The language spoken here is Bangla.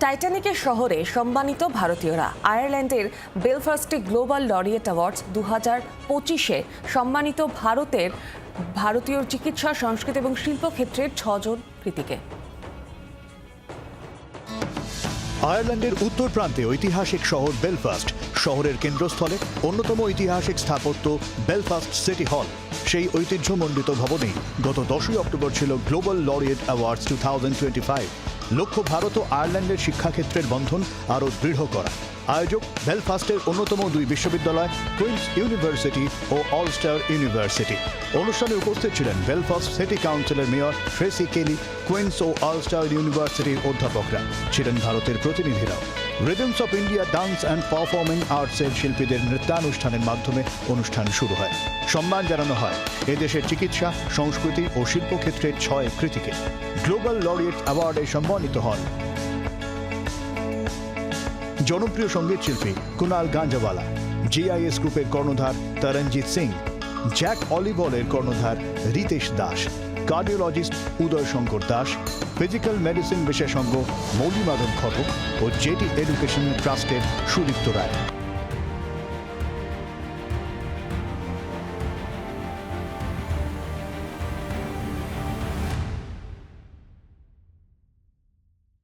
টাইটানিকের শহরে সম্মানিত ভারতীয়রা আয়ারল্যান্ডের বেলফাস্টে গ্লোবাল লরিয়েট অ্যাওয়ার্ডস 2025-এ সম্মানিত ভারতীয় চিকিৎসা, সংস্কৃতি এবং শিল্পক্ষেত্রের 6 জন কৃতিকে। আয়ারল্যান্ডের উত্তর প্রান্তে ঐতিহাসিক শহর বেলফাস্ট, শহরের কেন্দ্রস্থলে অন্যতম ঐতিহাসিক স্থাপত্য বেলফাস্ট সিটি হল। সেই ঐতিহ্যমণ্ডিত ভবনেই গত 10ই অক্টোবর ছিল গ্লোবাল লরিয়েট অ্যাওয়ার্ডস 2025। লক্ষ্য ভারত ও আয়ারল্যান্ডের শিক্ষাক্ষেত্রের বন্ধন আরও দৃঢ় করা। আয়োজক বেলফাস্টের অন্যতম 2 বিশ্ববিদ্যালয় কুইন্স ইউনিভার্সিটি ও অলস্টার ইউনিভার্সিটি। অনুষ্ঠানে উপস্থিত ছিলেন বেলফাস্ট সিটি কাউন্সিলের মেয়র ট্রেসি কেলি, কুইন্স ও অলস্টার ইউনিভার্সিটির অধ্যাপকরা, ছিলেন ভারতের প্রতিনিধিরাও। Rhythms of India dance and performing আর্টসের শিল্পীদের নৃত্যানুষ্ঠানের মাধ্যমে অনুষ্ঠান শুরু হয়। সম্মান জানানো হয় এদেশের চিকিৎসা, সংস্কৃতি ও শিল্পক্ষেত্রের 6 কৃতিকে। গ্লোবাল লরিয়েট অ্যাওয়ার্ডে সম্মানিত হন জনপ্রিয় সঙ্গীত শিল্পী কুনাল গাঞ্জাওয়ালা, জিআইএস গ্রুপের কর্ণধার তরণজিৎ সিং, জ্যাক অলিভলের কর্ণধার রিতেশ দাস, কার্ডিওলজিস্ট উদয় শঙ্কর দাস, ফিজিক্যাল মেডিসিন বিশেষজ্ঞ মৌলিমাধব ঘটক ও জেটি এডুকেশন ট্রাস্টের সুদীপ্ত রায়।